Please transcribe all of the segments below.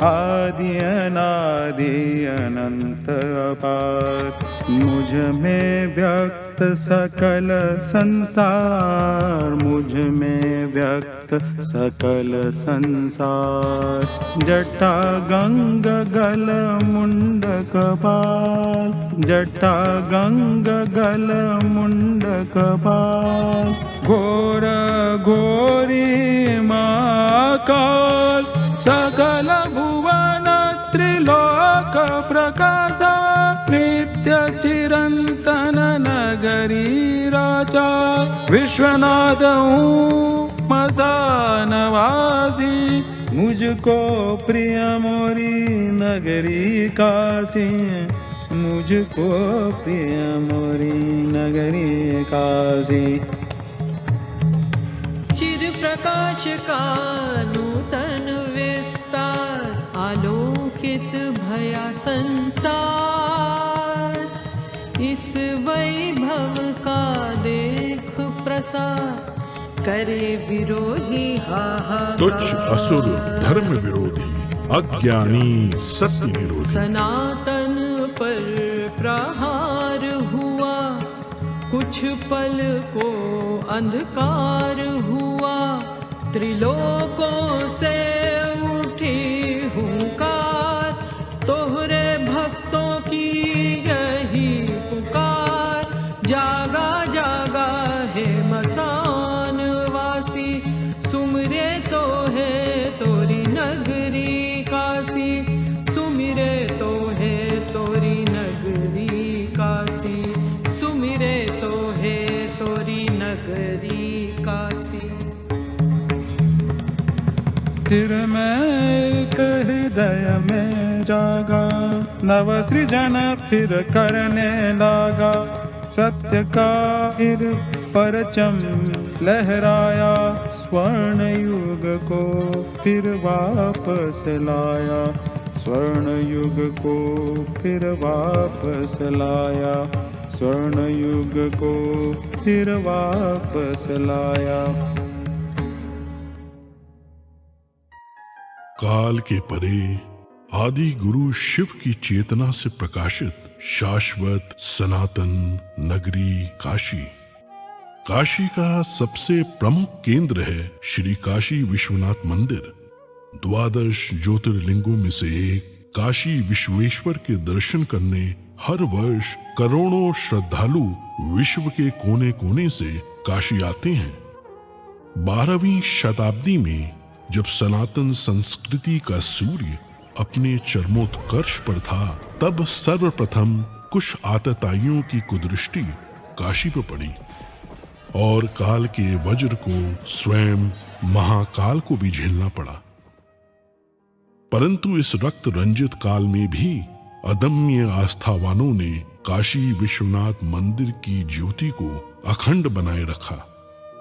आदि अनादि अनंत अपार। मुझ में व्यक्त सकल संसार, मुझ में व्यक्त सकल संसार। जटा गंग गल मुंडक बाल, जटा गंग गल मुंडक बाल। घोर घोरी महाकाल, सकल भुवन त्रिलोक प्रकाशा। नित्य चिरंतन नगरी राजा, विश्वनाथ हूँ मसानवासी। मुझको प्रिय मोरी नगरी काशी, मुझको प्रिय मोरी नगरी काशी। चिर प्रकाश का नूतन विस्तार, आलोकित भया संसार। इस वैभव का देख प्रसार, करे विरोही हाहाकार। तुच्छ असुर धर्म विरोधी, अज्ञानी सत्य विरोधी। सनातन पर प्रहार हुआ, कुछ पल को अंधकार हुआ। त्रिलोकों से उठी हुंकार, तोहरे भक्तों की यही पुकार। जागा जागा है मसान वासी, सुमिरे तो है तोरी नगरी काशी। सुमिरे तो है तोरी नगरी काशी, सुमिरे तो है तोरी नगरी काशी। फिर मैं हृदय में जागा, नव सृजन फिर करने लगा। सत्य का फिर परचम लहराया, स्वर्ण युग को फिर वापस लाया। स्वर्ण युग को फिर वापस लाया, स्वर्ण युग को फिर वापस लाया। काल के परे आदि गुरु शिव की चेतना से प्रकाशित शाश्वत सनातन नगरी काशी। काशी का सबसे प्रमुख केंद्र है श्री काशी विश्वनाथ मंदिर। 12 ज्योतिर्लिंगों में से एक काशी विश्वेश्वर के दर्शन करने हर वर्ष करोड़ों श्रद्धालु विश्व के कोने कोने से काशी आते हैं। 12वीं शताब्दी में जब सनातन संस्कृति का सूर्य अपने चरमोत्कर्ष पर था, तब सर्वप्रथम कुछ आतताइयों की कुदृष्टि काशी पर पड़ी और काल के वज्र को स्वयं महाकाल को भी झेलना पड़ा। परंतु इस रक्त रंजित काल में भी अदम्य आस्थावानों ने काशी विश्वनाथ मंदिर की ज्योति को अखंड बनाए रखा,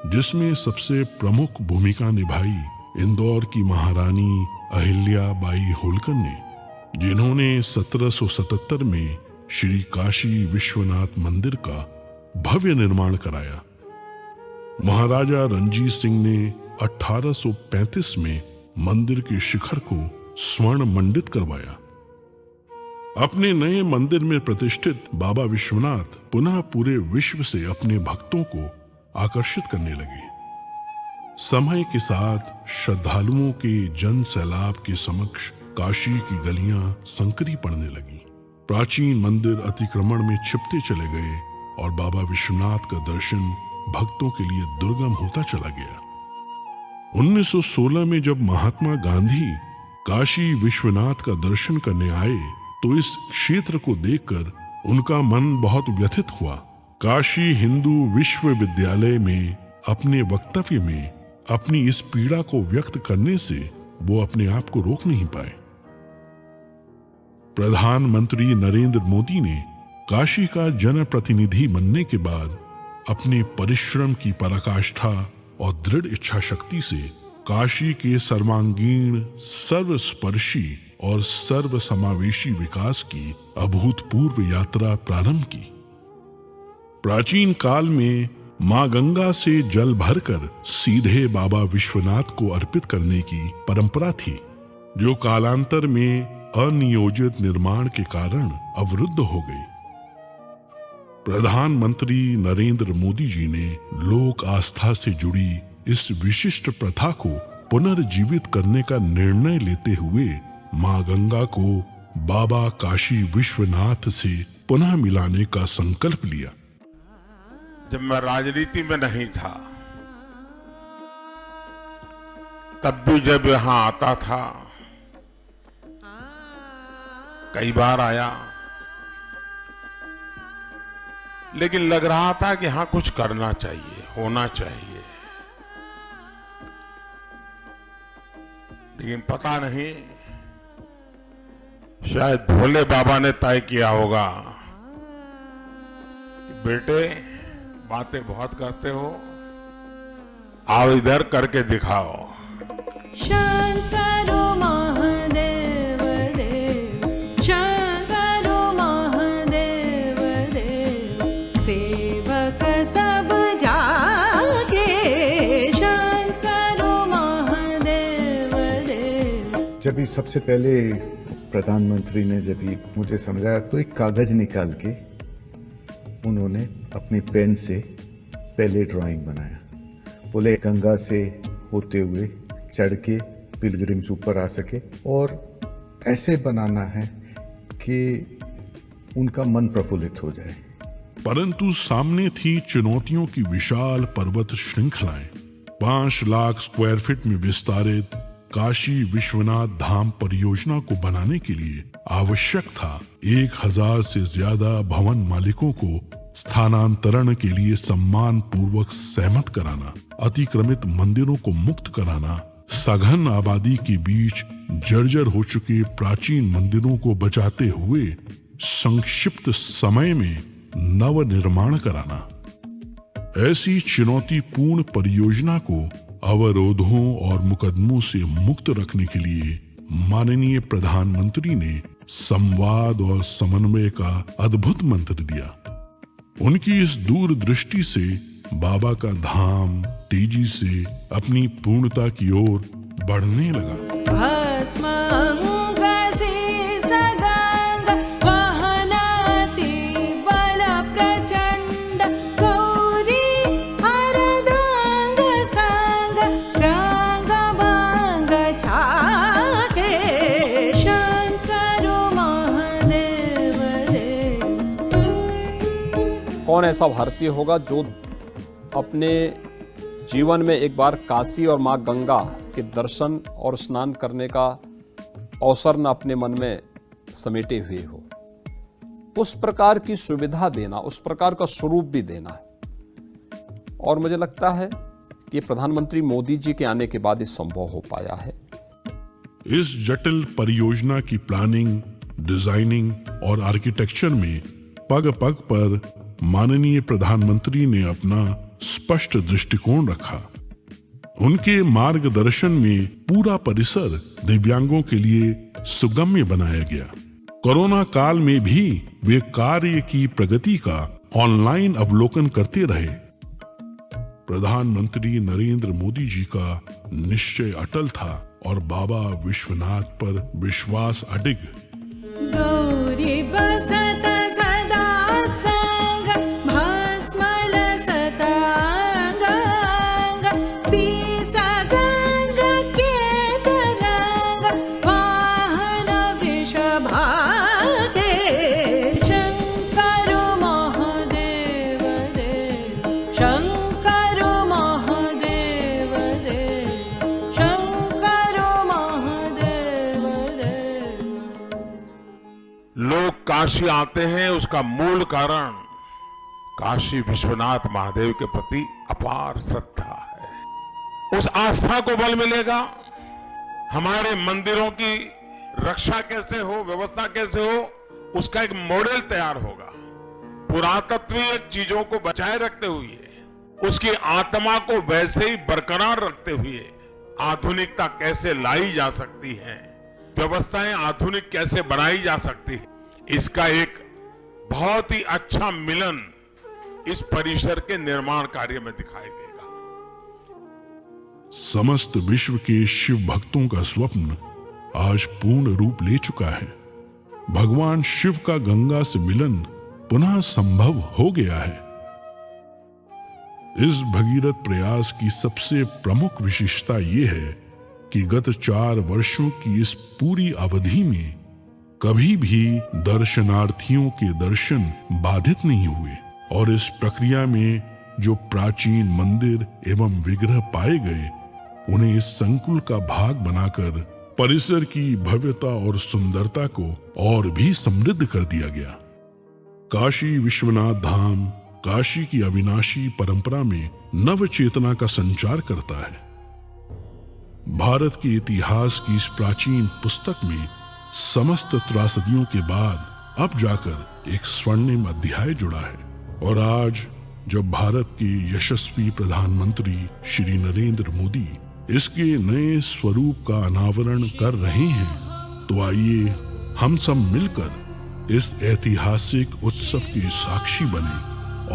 जिसमें सबसे प्रमुख भूमिका निभाई इंदौर की महारानी अहिल्या बाई होलकर ने, जिन्होंने 1777 में श्री काशी विश्वनाथ मंदिर का भव्य निर्माण कराया। महाराजा रणजीत सिंह ने 1835 में मंदिर के शिखर को स्वर्ण मंडित करवाया। अपने नए मंदिर में प्रतिष्ठित बाबा विश्वनाथ पुनः पूरे विश्व से अपने भक्तों को आकर्षित करने लगे। समय के साथ श्रद्धालुओं के जन सैलाब के समक्ष काशी की गलियां संकरी पड़ने लगी। प्राचीन मंदिर अतिक्रमण में छिपते चले गए और बाबा विश्वनाथ का दर्शन भक्तों के लिए दुर्गम होता चला गया। 1916 में जब महात्मा गांधी काशी विश्वनाथ का दर्शन करने आए, तो इस क्षेत्र को देखकर उनका मन बहुत व्यथित हुआ। काशी हिंदू विश्वविद्यालय में अपने वक्तव्य में अपनी इस पीड़ा को व्यक्त करने से वो अपने आप को रोक नहीं पाए। प्रधानमंत्री नरेंद्र मोदी ने काशी का जनप्रतिनिधि बनने के बाद अपने परिश्रम की पराकाष्ठा और दृढ़ इच्छा शक्ति से काशी के सर्वांगीण, सर्वस्पर्शी और सर्वसमावेशी विकास की अभूतपूर्व यात्रा प्रारंभ की। प्राचीन काल में मां गंगा से जल भरकर सीधे बाबा विश्वनाथ को अर्पित करने की परंपरा थी। जो कालांतर में अनियोजित निर्माण के कारण अवरुद्ध हो गई। प्रधानमंत्री नरेंद्र मोदी जी ने लोक आस्था से जुड़ी इस विशिष्ट प्रथा को पुनर्जीवित करने का निर्णय लेते हुए मां गंगा को बाबा काशी विश्वनाथ से पुनः मिलाने का संकल्प लिया। जब मैं राजनीति में नहीं था तब भी जब यहां आता था, कई बार आया, लेकिन लग रहा था कि हाँ कुछ करना चाहिए, होना चाहिए। लेकिन पता नहीं, शायद भोले बाबा ने तय किया होगा कि बेटे बातें बहुत करते हो, आओ इधर करके दिखाओ। शंकरो महादेव देव, शंकरो महादेव देव, सेवक सब जागे, शंकरो महादेव देव। जब ही सबसे पहले प्रधानमंत्री ने जब ही मुझे समझाया तो एक कागज निकाल के उन्होंने अपनी पेन से पहले ड्राइंग बनाया। बोले गंगा से होते हुए चढ़ के पिलग्रिम्स ऊपर आ सके और ऐसे बनाना है कि उनका मन प्रफुल्लित हो जाए। परंतु सामने थी चुनौतियों की विशाल पर्वत श्रृंखलाएं। 5 लाख स्क्वायर फीट में विस्तारित काशी विश्वनाथ धाम परियोजना को बनाने के लिए आवश्यक था 1000 से ज्यादा भवन मालिकों को स्थानांतरण के लिए सम्मान पूर्वक सहमत कराना, अतिक्रमित मंदिरों को मुक्त कराना, सघन आबादी के बीच जर्जर हो चुके प्राचीन मंदिरों को बचाते हुए संक्षिप्त समय में नव निर्माण कराना। ऐसी चुनौतीपूर्ण परियोजना को अवरोधों और मुकदमों से मुक्त रखने के लिए माननीय प्रधानमंत्री ने संवाद और समन्वय का अद्भुत मंत्र दिया। उनकी इस दूरदृष्टि से बाबा का धाम तेजी से अपनी पूर्णता की ओर बढ़ने लगा। कौन ऐसा भारतीय होगा जो अपने जीवन में एक बार काशी और मां गंगा के दर्शन और स्नान करने का अवसर न अपने मन में समेटे हुए हो। उस प्रकार की सुविधा देना, उस प्रकार का स्वरूप भी देना है। और मुझे लगता है कि प्रधानमंत्री मोदी जी के आने के बाद ये संभव हो पाया है। इस जटिल परियोजना की प्लानिंग, डिजाइनिंग और आर्किटेक्चर में पग पग पर माननीय प्रधानमंत्री ने अपना स्पष्ट दृष्टिकोण रखा। उनके मार्गदर्शन में पूरा परिसर दिव्यांगों के लिए सुगम्य बनाया गया। कोरोना काल में भी वे कार्य की प्रगति का ऑनलाइन अवलोकन करते रहे। प्रधानमंत्री नरेंद्र मोदी जी का निश्चय अटल था और बाबा विश्वनाथ पर विश्वास अडिग। गौरी बसत सदा संग, भस्मल सतांग, सीसा गंग के तरंग, वाहन वृषभागे, शंकर महादेव देव, शंकर महादेव देव, शंकर महादेव देव। लोग काशी आते हैं, उसका मूल कारण काशी विश्वनाथ महादेव के प्रति अपार श्रद्धा है। उस आस्था को बल मिलेगा। हमारे मंदिरों की रक्षा कैसे हो, व्यवस्था कैसे हो, उसका एक मॉडल तैयार होगा। पुरातत्वीय चीजों को बचाए रखते हुए, उसकी आत्मा को वैसे ही बरकरार रखते हुए आधुनिकता कैसे लाई जा सकती है, व्यवस्थाएं आधुनिक कैसे बनाई जा सकती है, इसका एक बहुत ही अच्छा मिलन इस परिसर के निर्माण कार्य में दिखाई देगा। समस्त विश्व के शिव भक्तों का स्वप्न आज पूर्ण रूप ले चुका है। भगवान शिव का गंगा से मिलन पुनः संभव हो गया है। इस भगीरथ प्रयास की सबसे प्रमुख विशेषता यह है कि गत 4 वर्षों की इस पूरी अवधि में कभी भी दर्शनार्थियों के दर्शन बाधित नहीं हुए और इस प्रक्रिया में जो प्राचीन मंदिर एवं विग्रह पाए गए उन्हें इस संकुल का भाग बनाकर परिसर की भव्यता और सुंदरता को और भी समृद्ध कर दिया गया। काशी विश्वनाथ धाम काशी की अविनाशी परंपरा में नव चेतना का संचार करता है। भारत के इतिहास की इस प्राचीन पुस्तक में समस्त त्रासदियों के बाद अब जाकर एक स्वर्णिम अध्याय जुड़ा है और आज जब भारत के यशस्वी प्रधानमंत्री श्री नरेंद्र मोदी इसके नए स्वरूप का अनावरण कर रहे हैं तो आइए हम सब मिलकर इस ऐतिहासिक उत्सव के साक्षी बने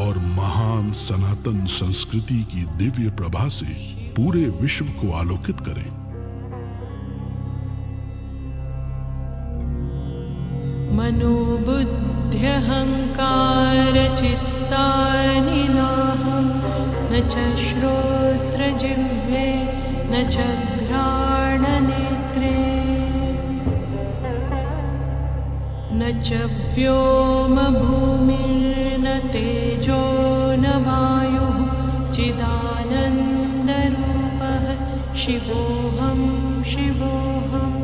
और महान सनातन संस्कृति की दिव्य प्रभा से पूरे विश्व को आलोकित करें। मनोबुद्ध्यहंकार चित्तानि नाहं न च श्रोत्रजिह्वे न च घ्राणनेत्रे न च व्योमभूमिर्न तेजो न वायुः चिदानन्दरूपः शिवोऽहं शिवोऽहम्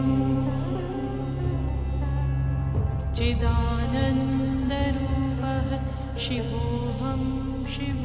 चिदानन्दरूपः शिवोऽहं शिवोऽहम्।